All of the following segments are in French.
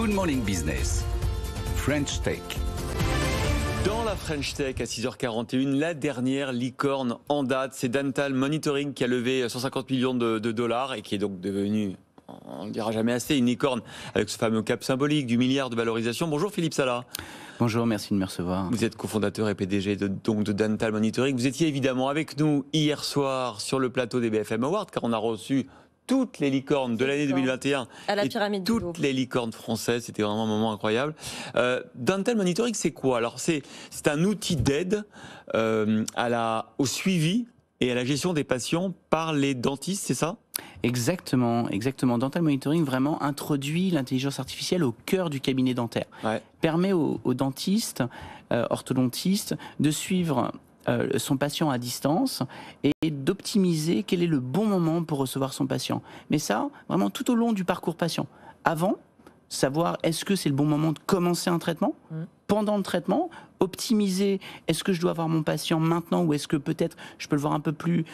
Good Morning Business, French Tech. Dans la French Tech à 6h41, la dernière licorne en date, c'est Dental Monitoring qui a levé 150 millions de dollars et qui est donc devenu, on ne dira jamais assez, une licorne avec ce fameux cap symbolique du milliard de valorisation. Bonjour Philippe Salah. Bonjour, merci de me recevoir. Vous êtes cofondateur et PDG de Dental Monitoring. Vous étiez évidemment avec nous hier soir sur le plateau des BFM Awards car on a reçu toutes les licornes de l'année 2021 à la et pyramide toutes les licornes françaises, c'était vraiment un moment incroyable. Dental Monitoring, c'est quoi? Alors c'est un outil d'aide au suivi et à la gestion des patients par les dentistes, c'est ça? Exactement. Dental Monitoring vraiment introduit l'intelligence artificielle au cœur du cabinet dentaire. Ouais. Permet aux dentistes, orthodontistes, de suivre son patient à distance et d'optimiser quel est le bon moment pour recevoir son patient. Mais ça, vraiment tout au long du parcours patient. Avant, savoir est-ce que c'est le bon moment de commencer un traitement, pendant le traitement, optimiser est-ce que je dois voir mon patient maintenant ou est-ce que peut-être je peux le voir un peu plus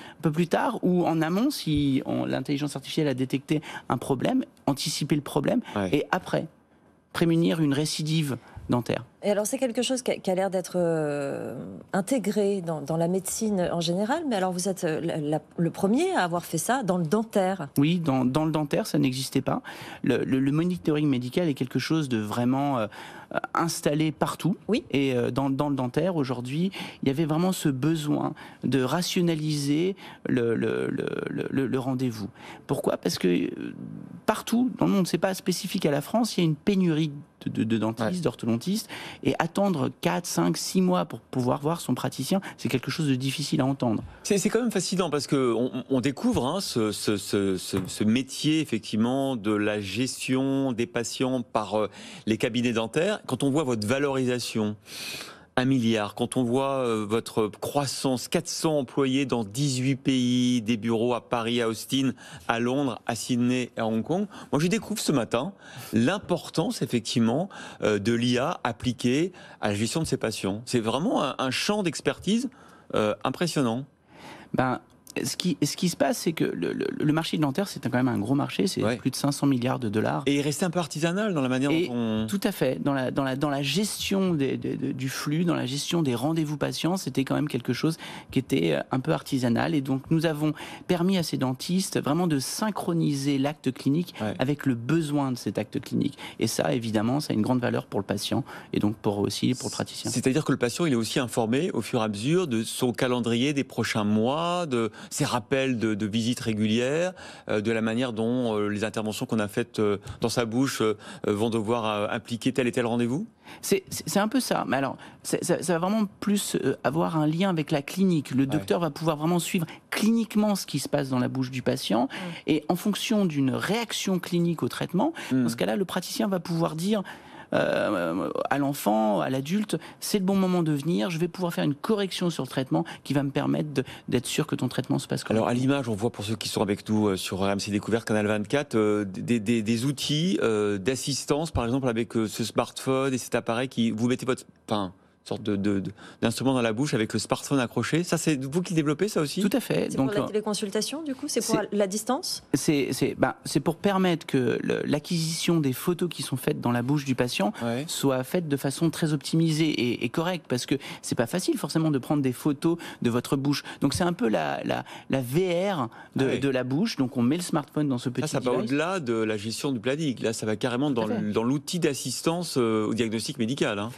tard, ou en amont si l'intelligence artificielle a détecté un problème, anticiper le problème, et après prémunir une récidive dentaire. Et alors c'est quelque chose qui a l'air d'être intégré dans la médecine en général, mais alors vous êtes le premier à avoir fait ça dans le dentaire. Oui, dans le dentaire, ça n'existait pas. Le monitoring médical est quelque chose de vraiment installé partout. Oui. Et dans le dentaire, aujourd'hui, il y avait vraiment ce besoin de rationaliser le rendez-vous. Pourquoi? Parce que partout dans le monde, c'est pas spécifique à la France, il y a une pénurie de dentistes, d'orthodontistes, et attendre 4, 5, 6 mois pour pouvoir voir son praticien, c'est quelque chose de difficile à entendre. C'est quand même fascinant parce qu'on découvre ce métier effectivement de la gestion des patients par les cabinets dentaires. Quand on voit votre valorisation, 1 milliard, quand on voit votre croissance, 400 employés dans 18 pays, des bureaux à Paris, à Austin, à Londres, à Sydney et à Hong Kong. Moi, je découvre ce matin l'importance, effectivement, de l'IA appliquée à la gestion de ces patients. C'est vraiment un champ d'expertise impressionnant. Ce qui se passe, c'est que le marché dentaire, c'est quand même un gros marché, c'est plus de 500 milliards de dollars. Et il restait un peu artisanal dans la manière dont on... Tout à fait. Dans la gestion du flux, dans la gestion des rendez-vous patients, c'était quand même quelque chose qui était un peu artisanal. Et donc, nous avons permis à ces dentistes vraiment de synchroniser l'acte clinique avec le besoin de cet acte clinique. Et ça, évidemment, ça a une grande valeur pour le patient et donc aussi pour le praticien. C'est-à-dire que le patient, il est aussi informé au fur et à mesure de son calendrier des prochains mois, de ces rappels de visites régulières, de la manière dont les interventions qu'on a faites dans sa bouche vont devoir impliquer tel et tel rendez-vous? C'est un peu ça. Mais alors, ça va vraiment plus avoir un lien avec la clinique. Le docteur va pouvoir vraiment suivre cliniquement ce qui se passe dans la bouche du patient. Et en fonction d'une réaction clinique au traitement, dans ce cas-là, le praticien va pouvoir dire à l'enfant, à l'adulte, c'est le bon moment de venir, je vais pouvoir faire une correction sur le traitement qui va me permettre d'être sûr que ton traitement se passe correctement. Alors à l'image, on voit pour ceux qui sont avec nous sur RMC Découverte, Canal 24, des outils d'assistance, par exemple avec ce smartphone et cet appareil qui vous mettez votre... sorte d'instrument dans la bouche avec le smartphone accroché. Ça, c'est vous qui le développez, ça aussi? Tout à fait. C'est pour la téléconsultation, du coup? C'est pour la distance? C'est pour permettre que l'acquisition des photos qui sont faites dans la bouche du patient soit faite de façon très optimisée et correcte, parce que c'est pas facile forcément de prendre des photos de votre bouche. Donc c'est un peu la VR de la bouche. Donc on met le smartphone dans ce petit ça va au-delà de la gestion du planning. Là, ça va carrément dans l'outil d'assistance au diagnostic médical. Hein.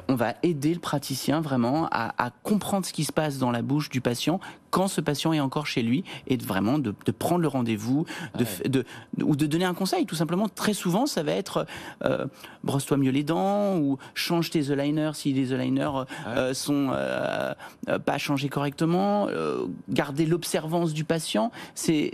On va aider le praticien vraiment à comprendre ce qui se passe dans la bouche du patient quand ce patient est encore chez lui, et vraiment de prendre le rendez-vous ou de donner un conseil tout simplement. Très souvent ça va être brosse-toi mieux les dents, ou change tes aligners si les aligners sont pas changés correctement, garder l'observance du patient, c'est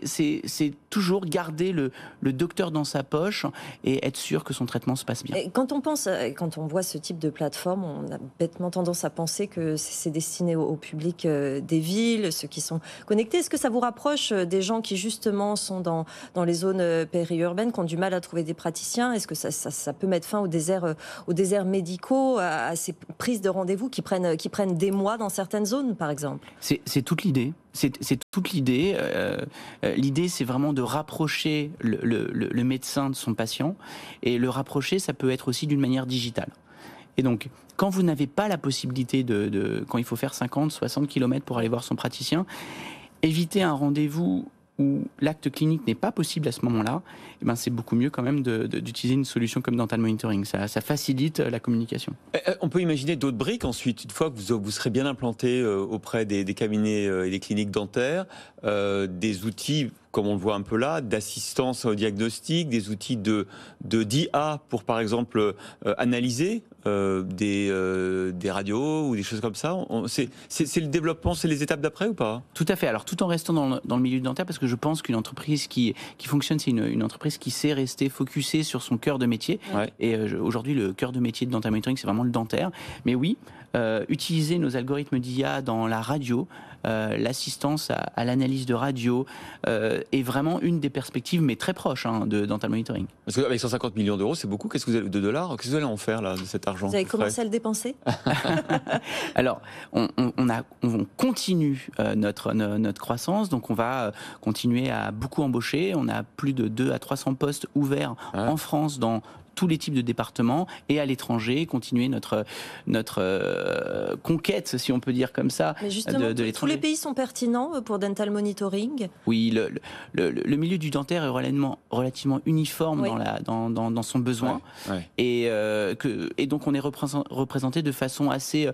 toujours garder le docteur dans sa poche et être sûr que son traitement se passe bien. Et quand on voit ce type de plateforme, on a bêtement tendance à penser que c'est destiné au public des villes, ceux ceux qui sont connectés. Est-ce que ça vous rapproche des gens qui justement sont dans les zones périurbaines, qui ont du mal à trouver des praticiens? Est-ce que ça peut mettre fin aux déserts médicaux, à ces prises de rendez-vous qui prennent des mois dans certaines zones, par exemple? C'est toute l'idée. C'est toute l'idée. L'idée, c'est vraiment de rapprocher le médecin de son patient. Et le rapprocher, ça peut être aussi d'une manière digitale. Et donc, quand vous n'avez pas la possibilité quand il faut faire 50, 60 km pour aller voir son praticien, éviter un rendez-vous où l'acte clinique n'est pas possible à ce moment-là, eh ben c'est beaucoup mieux quand même d'utiliser une solution comme Dental Monitoring. Ça facilite la communication. On peut imaginer d'autres briques ensuite, une fois que vous serez bien implanté auprès des cabinets et des cliniques dentaires, des outils, comme on le voit un peu là, d'assistance au diagnostic, des outils d'IA pour, par exemple, analyser des radios ou des choses comme ça. C'est le développement, c'est les étapes d'après ou pas? Tout à fait. Alors, tout en restant dans le milieu dentaire, parce que je pense qu'une entreprise qui fonctionne, c'est une entreprise qui sait rester focusée sur son cœur de métier. Ouais. Et aujourd'hui, le cœur de métier de Dental Monitoring, c'est vraiment le dentaire. Mais oui, utiliser nos algorithmes d'IA dans la radio, l'assistance à l'analyse de radio est vraiment une des perspectives, mais très proches de Dental Monitoring. Parce qu'avec 150 millions d'euros, c'est beaucoup. Qu'est-ce que vous avez de dollars? Qu'est-ce que vous allez en faire là, de cet argent? Vous avez commencé à le dépenser? Alors, on continue notre croissance, donc on va continuer à beaucoup embaucher. On a plus de 200 à 300 postes ouverts en France dans tous les types de départements et à l'étranger, continuer notre conquête, si on peut dire comme ça, mais justement, de l'étranger. Tous les pays sont pertinents pour Dental Monitoring? Oui, le milieu du dentaire est relativement uniforme Oui. dans son besoin. Ouais. Et donc on est représenté de façon assez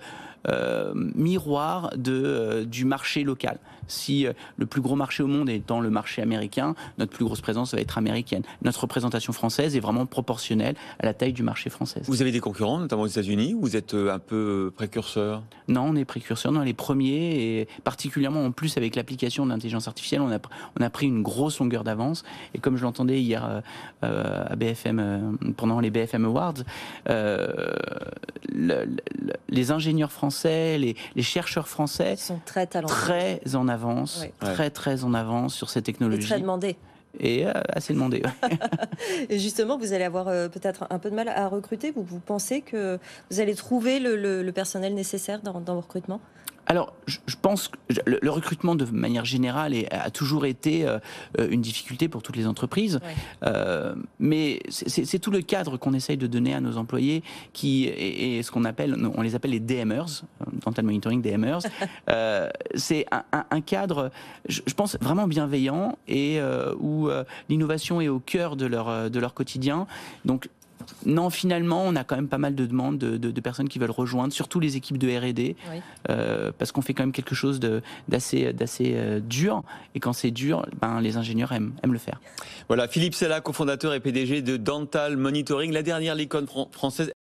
miroir du marché local. Si le plus gros marché au monde est dans le marché américain, notre plus grosse présence va être américaine. Notre représentation française est vraiment proportionnelle à la taille du marché français. Vous avez des concurrents, notamment aux États-Unis, ou vous êtes un peu précurseur? Non, on est précurseur, on est les premiers, et particulièrement en plus avec l'application de l'intelligence artificielle, on a pris une grosse longueur d'avance. Et comme je l'entendais hier à BFM, pendant les BFM Awards, les ingénieurs français, les chercheurs français sont très talentueux, très en avance, oui. très en avance sur ces technologies. Et très demandés. Et assez demandé. Ouais. Et justement, vous allez avoir peut-être un peu de mal à recruter. Vous pensez que vous allez trouver le personnel nécessaire dans vos recrutements? Alors, je pense que le recrutement, de manière générale, a toujours été une difficulté pour toutes les entreprises. Oui. Mais c'est tout le cadre qu'on essaye de donner à nos employés, qui est ce qu'on appelle, on les appelle les DMers, Dental Monitoring DMers. C'est un cadre, je pense, vraiment bienveillant et où l'innovation est au cœur de leur quotidien. Donc, non, finalement, on a quand même pas mal de demandes de personnes qui veulent rejoindre, surtout les équipes de R&D, Oui. parce qu'on fait quand même quelque chose d'assez dur. Et quand c'est dur, les ingénieurs aiment le faire. Voilà, Philippe Sella, cofondateur et PDG de Dental Monitoring, la dernière licorne française.